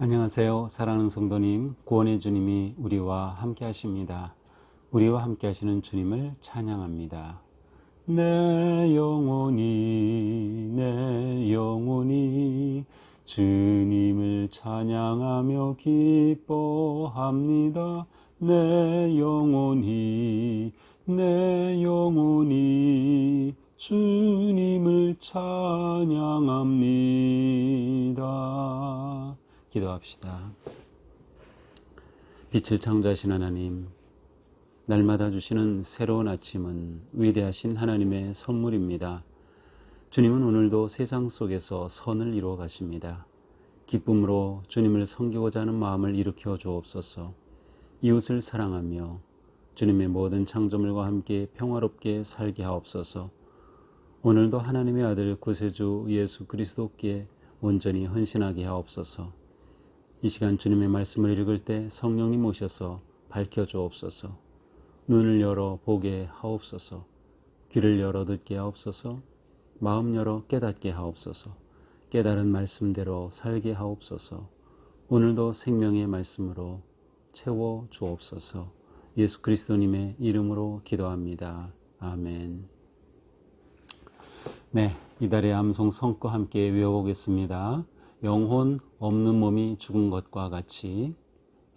안녕하세요. 사랑하는 성도님, 구원의 주님이 우리와 함께 하십니다. 우리와 함께 하시는 주님을 찬양합니다. 내 영혼이 주님을 찬양하며 기뻐합니다. 내 영혼이 주님을 찬양합니다. 기도합시다. 빛을 창조하신 하나님, 날마다 주시는 새로운 아침은 위대하신 하나님의 선물입니다. 주님은 오늘도 세상 속에서 선을 이루어 가십니다. 기쁨으로 주님을 섬기고자 하는 마음을 일으켜 주옵소서. 이웃을 사랑하며 주님의 모든 창조물과 함께 평화롭게 살게 하옵소서. 오늘도 하나님의 아들 구세주 예수 그리스도께 온전히 헌신하게 하옵소서. 이 시간 주님의 말씀을 읽을 때 성령님 오셔서 밝혀주옵소서. 눈을 열어 보게 하옵소서. 귀를 열어 듣게 하옵소서. 마음 열어 깨닫게 하옵소서. 깨달은 말씀대로 살게 하옵소서. 오늘도 생명의 말씀으로 채워주옵소서. 예수 그리스도님의 이름으로 기도합니다. 아멘. 네, 이달의 암송 성과 함께 외워보겠습니다. 영혼 없는 몸이 죽은 것과 같이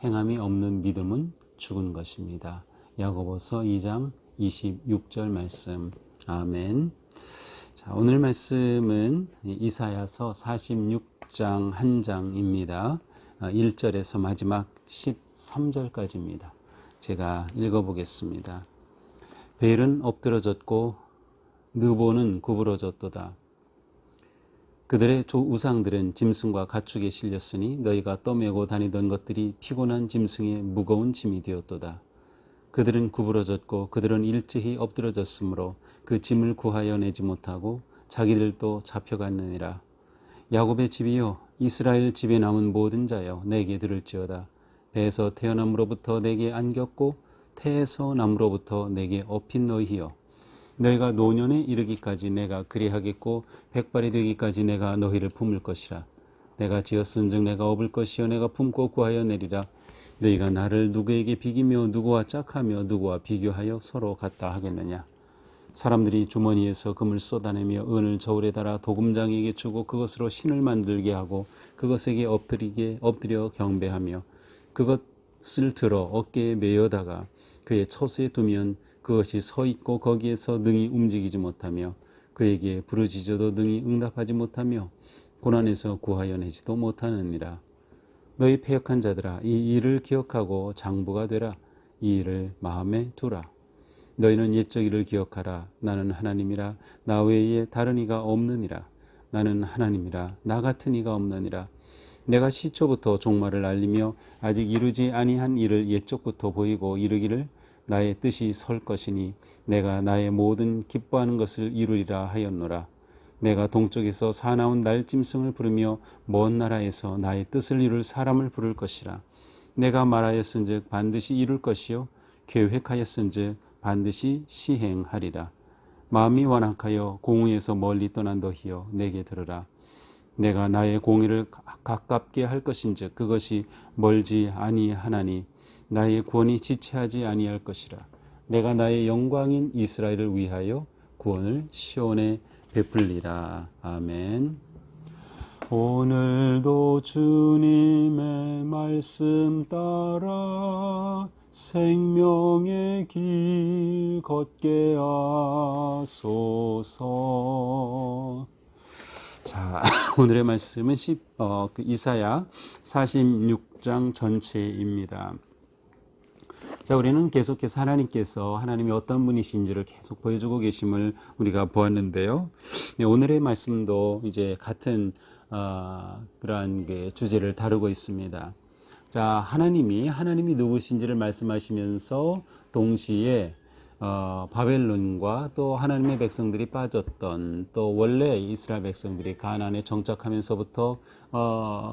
행함이 없는 믿음은 죽은 것입니다. 야고보서 2장 26절 말씀. 아멘. 자, 오늘 말씀은 이사야서 46장 한 장입니다. 1절에서 마지막 13절까지입니다. 제가 읽어보겠습니다. 벨은 엎드러졌고 느보는 구부러졌도다. 그들의 우상들은 짐승과 가축에 실렸으니 너희가 떠매고 다니던 것들이 피곤한 짐승의 무거운 짐이 되었도다. 그들은 구부러졌고 그들은 일제히 엎드러졌으므로 그 짐을 구하여 내지 못하고 자기들도 잡혀갔느니라. 야곱의 집이여, 이스라엘 집에 남은 모든 자여, 내게 들을지어다. 배에서 태어남으로부터 내게 안겼고 태에서 남으로부터 내게 업힌 너희여, 너희가 노년에 이르기까지 내가 그리하겠고 백발이 되기까지 내가 너희를 품을 것이라. 내가 지었은즉 내가 업을 것이요 내가 품고 구하여 내리라. 너희가 나를 누구에게 비기며 누구와 짝하며 누구와 비교하여 서로 같다 하겠느냐. 사람들이 주머니에서 금을 쏟아내며 은을 저울에 달아 도금장에게 주고 그것으로 신을 만들게 하고 그것에게 엎드려 경배하며 그것을 들어 어깨에 메어다가 그의 처소에 두면 그것이 서 있고 거기에서 능히 움직이지 못하며 그에게 부르짖어도 능히 응답하지 못하며 고난에서 구하여 내지도 못하느니라. 너희 패역한 자들아, 이 일을 기억하고 장부가 되라. 이 일을 마음에 두라. 너희는 옛적 일을 기억하라. 나는 하나님이라. 나 외에 다른 이가 없느니라. 나는 하나님이라. 나 같은 이가 없느니라. 내가 시초부터 종말을 알리며 아직 이루지 아니한 일을 옛적부터 보이고 이르기를 나의 뜻이 설 것이니 내가 나의 모든 기뻐하는 것을 이루리라 하였노라. 내가 동쪽에서 사나운 날짐승을 부르며 먼 나라에서 나의 뜻을 이룰 사람을 부를 것이라. 내가 말하였은즉 반드시 이룰 것이요 계획하였은즉 반드시 시행하리라. 마음이 완악하여 공의에서 멀리 떠난 너희여, 내게 들으라. 내가 나의 공의를 가깝게 할 것인즉 그것이 멀지 아니하나니 나의 구원이 지체하지 아니할 것이라. 내가 나의 영광인 이스라엘을 위하여 구원을 시온에 베풀리라. 아멘. 오늘도 주님의 말씀 따라 생명의 길 걷게 하소서. 자, 오늘의 말씀은 이사야 46장 전체입니다. 자, 우리는 계속해서 하나님께서 하나님이 어떤 분이신지를 계속 보여주고 계심을 우리가 보았는데요. 오늘의 말씀도 이제 같은 그러한 주제를 다루고 있습니다. 자, 하나님이 누구신지를 말씀하시면서 동시에 바벨론과 또 하나님의 백성들이 빠졌던, 또 원래 이스라엘 백성들이 가나안에 정착하면서부터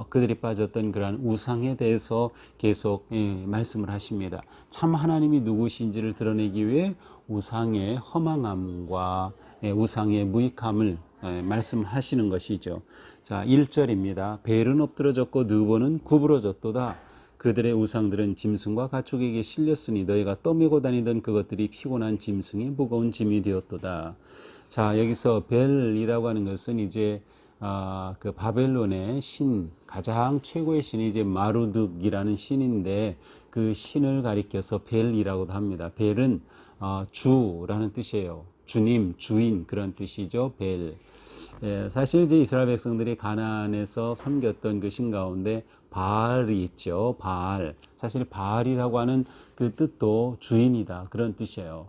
그들이 빠졌던 그러한 우상에 대해서 계속 말씀을 하십니다. 참 하나님이 누구신지를 드러내기 위해 우상의 허망함과 우상의 무익함을 말씀하시는 것이죠. 자, 1절입니다. 벨은 엎드러졌고 느보는 구부러졌도다. 그들의 우상들은 짐승과 가축에게 실렸으니 너희가 떠매고 다니던 그것들이 피곤한 짐승의 무거운 짐이 되었도다. 자, 여기서 벨이라고 하는 것은 이제 그 바벨론의 신, 가장 최고의 신이 이제 마루둑이라는 신인데 그 신을 가리켜서 벨이라고도 합니다. 벨은 주라는 뜻이에요. 주님, 주인 그런 뜻이죠. 벨. 예, 사실 이제 이스라엘 백성들이 가나안에서 섬겼던 그 신 가운데 바알이 있죠. 바알. 사실 바알이라고 하는 그 뜻도 주인이다. 그런 뜻이에요.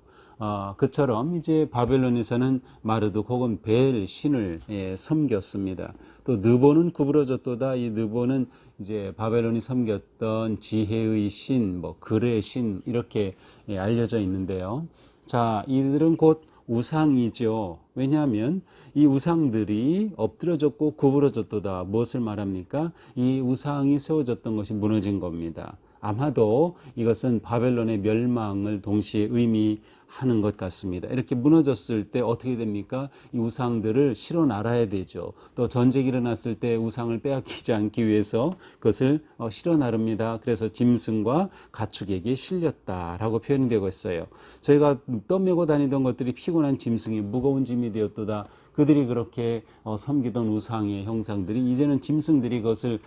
그처럼 이제 바벨론에서는 마르둑 혹은 벨 신을 섬겼습니다. 또 느보는 구부러졌도다. 이 느보는 이제 바벨론이 섬겼던 지혜의 신, 뭐 글의 신 이렇게 알려져 있는데요. 자, 이들은 곧 우상이죠. 왜냐하면 이 우상들이 엎드러졌고 구부러졌도다. 무엇을 말합니까? 이 우상이 세워졌던 것이 무너진 겁니다. 아마도 이것은 바벨론의 멸망을 동시에 의미하는 것 같습니다. 이렇게 무너졌을 때 어떻게 됩니까? 이 우상들을 실어 날아야 되죠. 또 전쟁이 일어났을 때 우상을 빼앗기지 않기 위해서 그것을 실어 나릅니다. 그래서 짐승과 가축에게 실렸다라고 표현이 되고 있어요. 저희가 떠매고 다니던 것들이 피곤한 짐승이 무거운 짐이 되었도다. 그들이 그렇게 섬기던 우상의 형상들이 이제는 짐승들이 그것을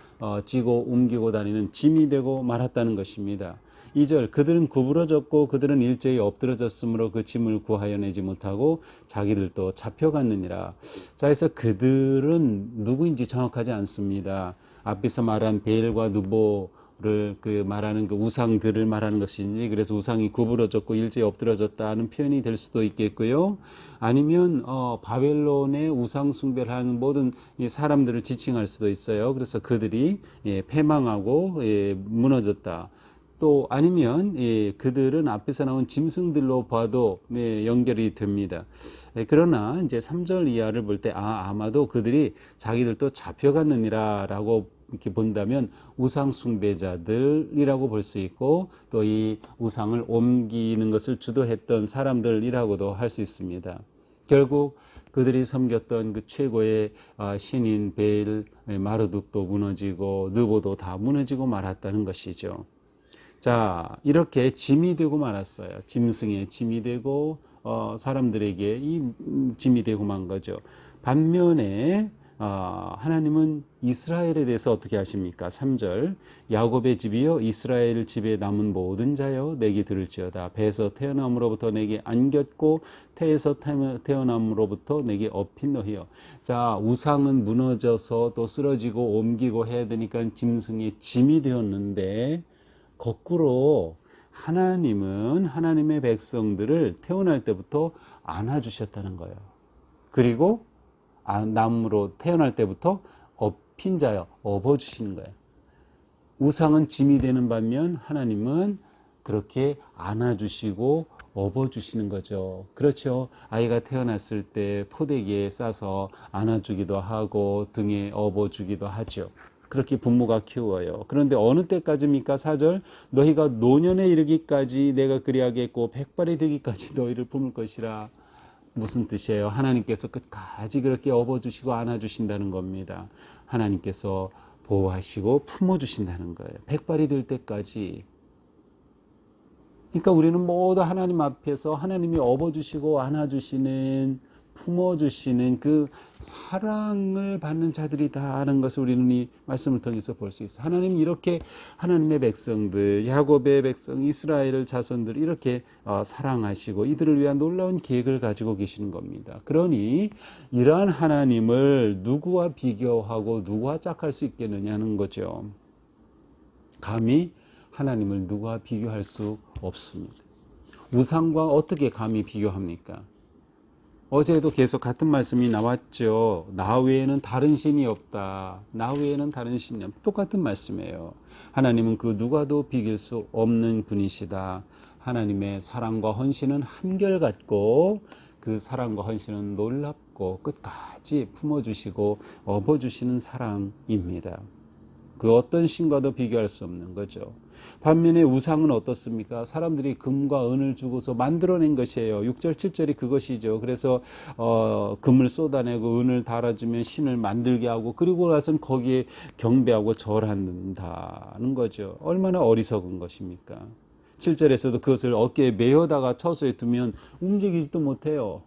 지고 옮기고 다니는 짐이 되고 말았다는 것입니다. 2절 그들은 구부러졌고 그들은 일제히 엎드러졌으므로 그 짐을 구하여내지 못하고 자기들도 잡혀갔느니라. 자, 그래서 그들은 누구인지 정확하지 않습니다. 앞에서 말한 베일과 느보를 그 말하는 그 우상들을 말하는 것인지, 그래서 우상이 구부러졌고 일제히 엎드러졌다는 표현이 될 수도 있겠고요. 아니면 바벨론의 우상 숭배를 하는 모든 사람들을 지칭할 수도 있어요. 그래서 그들이 패망하고 무너졌다. 또 아니면 그들은 앞에서 나온 짐승들로 봐도 연결이 됩니다. 그러나 이제 3절 이하를 볼 때 아마도 그들이 자기들도 잡혀갔느니라라고 이렇게 본다면 우상 숭배자들이라고 볼 수 있고 또 이 우상을 옮기는 것을 주도했던 사람들이라고도 할 수 있습니다. 결국 그들이 섬겼던 그 최고의 신인 베일, 마르둑도 무너지고 느보도 다 무너지고 말았다는 것이죠. 자, 이렇게 짐이 되고 말았어요. 짐승의 짐이 되고 사람들에게 이 짐이 되고 만 거죠. 반면에 하나님은 이스라엘에 대해서 어떻게 하십니까? 3절 야곱의 집이여 이스라엘 집에 남은 모든 자여 내게 들을지어다. 배에서 태어남으로부터 내게 안겼고 태에서 태어남으로부터 내게 업힌 너희여. 자, 우상은 무너져서 또 쓰러지고 옮기고 해야 되니까 짐승의 짐이 되었는데 거꾸로 하나님은 하나님의 백성들을 태어날 때부터 안아주셨다는 거예요. 그리고 남으로 태어날 때부터 업힌 자여 업어주시는 거예요. 우상은 짐이 되는 반면 하나님은 그렇게 안아주시고 업어주시는 거죠. 그렇죠. 아이가 태어났을 때 포대기에 싸서 안아주기도 하고 등에 업어주기도 하죠. 그렇게 부모가 키워요. 그런데 어느 때까지입니까? 4절 너희가 노년에 이르기까지 내가 그리하겠고 백발이 되기까지 너희를 품을 것이라. 무슨 뜻이에요? 하나님께서 끝까지 그렇게 업어주시고 안아주신다는 겁니다. 하나님께서 보호하시고 품어주신다는 거예요. 백발이 될 때까지. 그러니까 우리는 모두 하나님 앞에서 하나님이 업어주시고 안아주시는 품어주시는 그 사랑을 받는 자들이다 하는 것을 우리는 이 말씀을 통해서 볼 수 있어요. 하나님 이렇게 하나님의 백성들, 야곱의 백성, 이스라엘 자손들 이렇게 사랑하시고 이들을 위한 놀라운 계획을 가지고 계시는 겁니다. 그러니 이러한 하나님을 누구와 비교하고 누구와 짝할 수 있겠느냐는 거죠. 감히 하나님을 누구와 비교할 수 없습니다. 우상과 어떻게 감히 비교합니까? 어제도 계속 같은 말씀이 나왔죠. 나 외에는 다른 신이 없다. 나 외에는 다른 신이 없다. 똑같은 말씀이에요. 하나님은 그 누가도 비길 수 없는 분이시다. 하나님의 사랑과 헌신은 한결같고 그 사랑과 헌신은 놀랍고 끝까지 품어주시고 업어주시는 사랑입니다. 그 어떤 신과도 비교할 수 없는 거죠. 반면에 우상은 어떻습니까? 사람들이 금과 은을 주고서 만들어낸 것이에요. 6절 7절이 그것이죠. 그래서 금을 쏟아내고 은을 달아주면 신을 만들게 하고 그리고 나서는 거기에 경배하고 절한다는 거죠. 얼마나 어리석은 것입니까? 7절에서도 그것을 어깨에 메어다가 처소에 두면 움직이지도 못해요.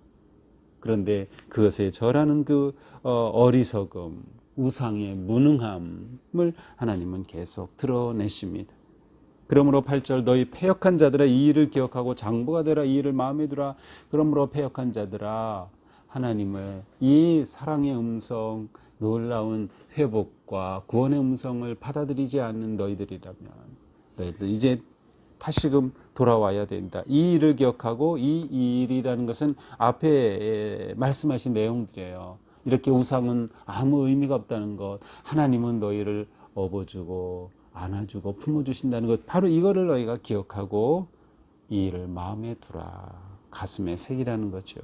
그런데 그것에 절하는 그 어리석음, 우상의 무능함을 하나님은 계속 드러내십니다. 그러므로 8절 너희 패역한 자들아 이 일을 기억하고 장부가 되라 이 일을 마음에 두라. 그러므로 패역한 자들아 하나님의 이 사랑의 음성, 놀라운 회복과 구원의 음성을 받아들이지 않는 너희들이라면 너희들 이제 다시금 돌아와야 된다. 이 일을 기억하고 이 일이라는 것은 앞에 말씀하신 내용들이에요. 이렇게 우상은 아무 의미가 없다는 것, 하나님은 너희를 업어주고 안아주고 품어주신다는 것, 바로 이거를 너희가 기억하고 이 일을 마음에 두라. 가슴에 새기라는 거죠.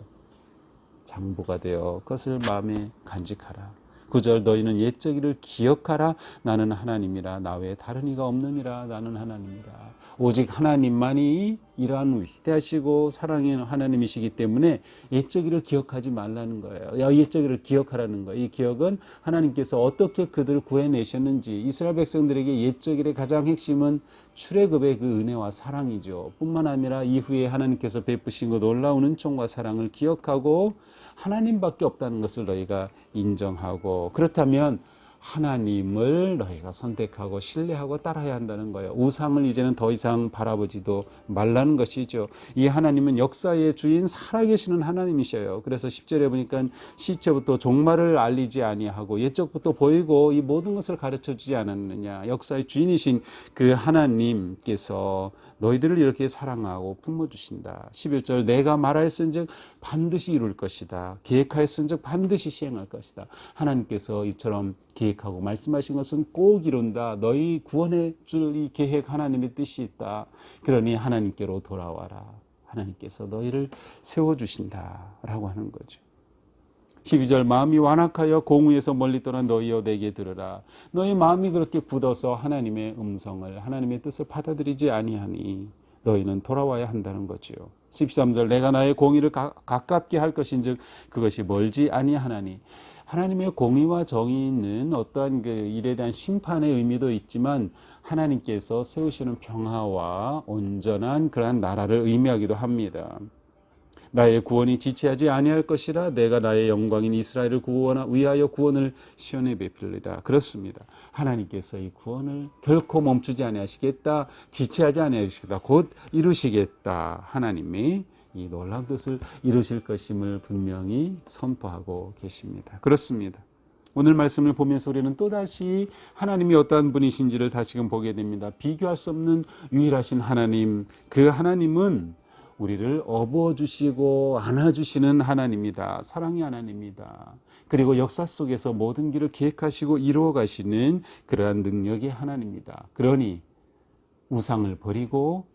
장부가 되어 그것을 마음에 간직하라. 9절 너희는 옛적 일을 기억하라. 나는 하나님이라. 나 외에 다른 이가 없느니라. 나는 하나님이라. 오직 하나님만이 이러한 위대하시고 사랑의 하나님이시기 때문에 옛적 일을 기억하지 말라는 거예요. 옛적 일을 기억하라는 거예요. 이 기억은 하나님께서 어떻게 그들을 구해내셨는지, 이스라엘 백성들에게 옛적 일의 가장 핵심은 출애굽의 그 은혜와 사랑이죠. 뿐만 아니라 이후에 하나님께서 베푸신 그 놀라운 은총과 사랑을 기억하고 하나님밖에 없다는 것을 너희가 인정하고, 그렇다면 하나님을 너희가 선택하고 신뢰하고 따라야 한다는 거예요. 우상을 이제는 더 이상 바라보지도 말라는 것이죠. 이 하나님은 역사의 주인 살아계시는 하나님이셔요. 그래서 10절에 보니까 시체부터 종말을 알리지 아니하고 옛적부터 보이고 이 모든 것을 가르쳐주지 않았느냐. 역사의 주인이신 그 하나님께서 너희들을 이렇게 사랑하고 품어주신다. 11절 내가 말하였은즉 반드시 이룰 것이다. 계획하였은즉 반드시 시행할 것이다. 하나님께서 이처럼 계획하고 말씀하신 것은 꼭 이룬다. 너희 구원해 줄 이 계획 하나님의 뜻이 있다. 그러니 하나님께로 돌아와라. 하나님께서 너희를 세워주신다 라고 하는 거죠. 12절 마음이 완악하여 공의에서 멀리 떠난 너희여 내게 들으라. 너희 마음이 그렇게 굳어서 하나님의 음성을 하나님의 뜻을 받아들이지 아니하니 너희는 돌아와야 한다는 거지요. 13절 내가 나의 공의를 가깝게 할 것인즉 그것이 멀지 아니하나니. 하나님의 공의와 정의는 어떠한 그 일에 대한 심판의 의미도 있지만 하나님께서 세우시는 평화와 온전한 그러한 나라를 의미하기도 합니다. 나의 구원이 지체하지 아니할 것이라. 내가 나의 영광인 이스라엘을 위하여 구원을 시온에 베풀리라. 그렇습니다. 하나님께서 이 구원을 결코 멈추지 아니하시겠다. 지체하지 아니하시겠다. 곧 이루시겠다. 하나님이 이 놀라운 뜻을 이루실 것임을 분명히 선포하고 계십니다. 그렇습니다. 오늘 말씀을 보면서 우리는 또다시 하나님이 어떠한 분이신지를 다시금 보게 됩니다. 비교할 수 없는 유일하신 하나님, 그 하나님은 우리를 업어주시고 안아주시는 하나님이다. 사랑의 하나님이다. 그리고 역사 속에서 모든 길을 계획하시고 이루어가시는 그러한 능력의 하나님이다. 그러니 우상을 버리고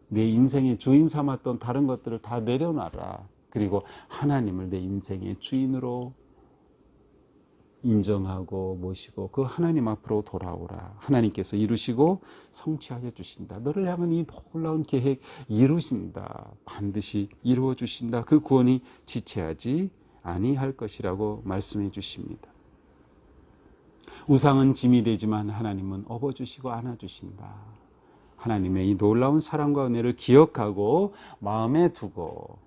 내 인생의 주인 삼았던 다른 것들을 다 내려놔라. 그리고 하나님을 내 인생의 주인으로 인정하고 모시고 그 하나님 앞으로 돌아오라. 하나님께서 이루시고 성취하여 주신다. 너를 향한 이 놀라운 계획 이루신다. 반드시 이루어 주신다. 그 구원이 지체하지 아니할 것이라고 말씀해 주십니다. 우상은 짐이 되지만 하나님은 업어주시고 안아주신다. 하나님의 이 놀라운 사랑과 은혜를 기억하고 마음에 두고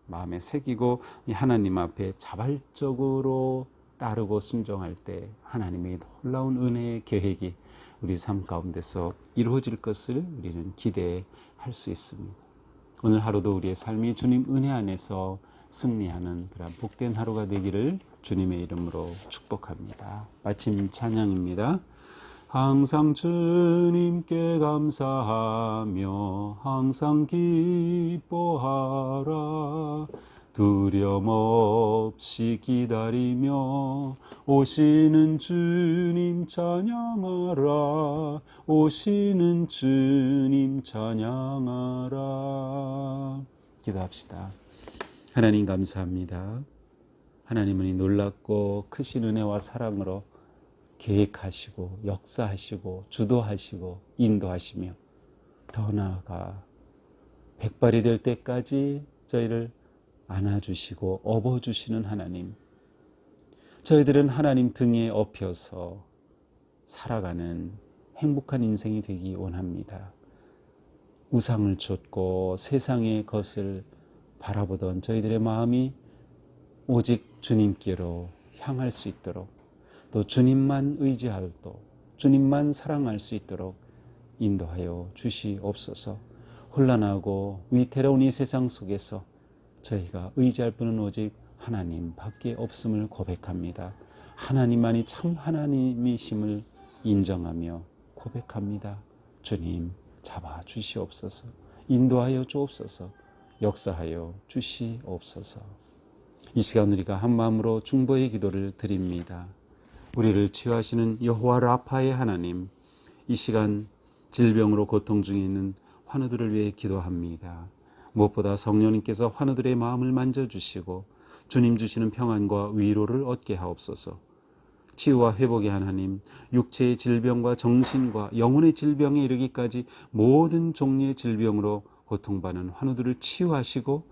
마음에 새기고 이 하나님 앞에 자발적으로 따르고 순종할 때 하나님의 놀라운 은혜의 계획이 우리 삶 가운데서 이루어질 것을 우리는 기대할 수 있습니다. 오늘 하루도 우리의 삶이 주님 은혜 안에서 승리하는 그런 복된 하루가 되기를 주님의 이름으로 축복합니다. 마침 찬양입니다. 항상 주님께 감사하며 항상 기뻐하라. 두려움 없이 기다리며 오시는 주님 찬양하라. 오시는 주님 찬양하라. 기도합시다. 하나님 감사합니다. 하나님은 이 놀랍고 크신 은혜와 사랑으로 계획하시고 역사하시고 주도하시고 인도하시며 더 나아가 백발이 될 때까지 저희를 안아주시고 업어주시는 하나님, 저희들은 하나님 등에 업혀서 살아가는 행복한 인생이 되기 원합니다. 우상을 좇고 세상의 것을 바라보던 저희들의 마음이 오직 주님께로 향할 수 있도록, 또 주님만 의지하고 주님만 사랑할 수 있도록 인도하여 주시옵소서. 혼란하고 위태로운 이 세상 속에서 저희가 의지할 분은 오직 하나님밖에 없음을 고백합니다. 하나님만이 참 하나님이심을 인정하며 고백합니다. 주님 잡아 주시옵소서. 인도하여 주옵소서. 역사하여 주시옵소서. 이 시간 우리가 한 마음으로 중보의 기도를 드립니다. 우리를 치유하시는 여호와 라파의 하나님, 이 시간 질병으로 고통 중에 있는 환우들을 위해 기도합니다. 무엇보다 성령님께서 환우들의 마음을 만져주시고 주님 주시는 평안과 위로를 얻게 하옵소서. 치유와 회복의 하나님, 육체의 질병과 정신과 영혼의 질병에 이르기까지 모든 종류의 질병으로 고통받는 환우들을 치유하시고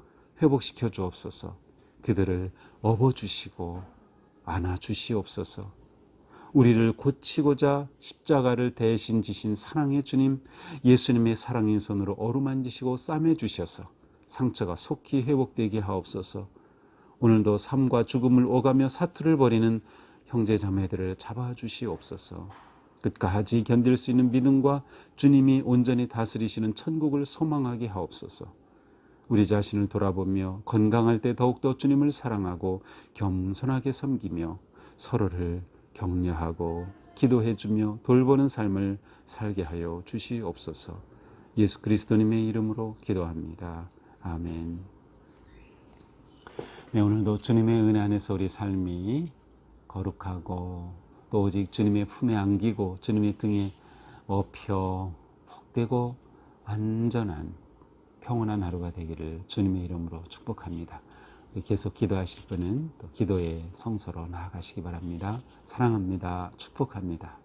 회복시켜 주옵소서. 그들을 업어주시고 안아주시옵소서. 우리를 고치고자 십자가를 대신 지신 사랑의 주님, 예수님의 사랑의 손으로 어루만지시고 싸매주셔서 상처가 속히 회복되게 하옵소서. 오늘도 삶과 죽음을 오가며 사투를 벌이는 형제 자매들을 잡아주시옵소서. 끝까지 견딜 수 있는 믿음과 주님이 온전히 다스리시는 천국을 소망하게 하옵소서. 우리 자신을 돌아보며 건강할 때 더욱더 주님을 사랑하고 겸손하게 섬기며 서로를 격려하고 기도해주며 돌보는 삶을 살게 하여 주시옵소서. 예수 그리스도님의 이름으로 기도합니다. 아멘. 네, 오늘도 주님의 은혜 안에서 우리 삶이 거룩하고 또 오직 주님의 품에 안기고 주님의 등에 업혀 복되고 안전한 평온한 하루가 되기를 주님의 이름으로 축복합니다. 계속 기도하실 분은 또 기도의 성소로 나아가시기 바랍니다. 사랑합니다. 축복합니다.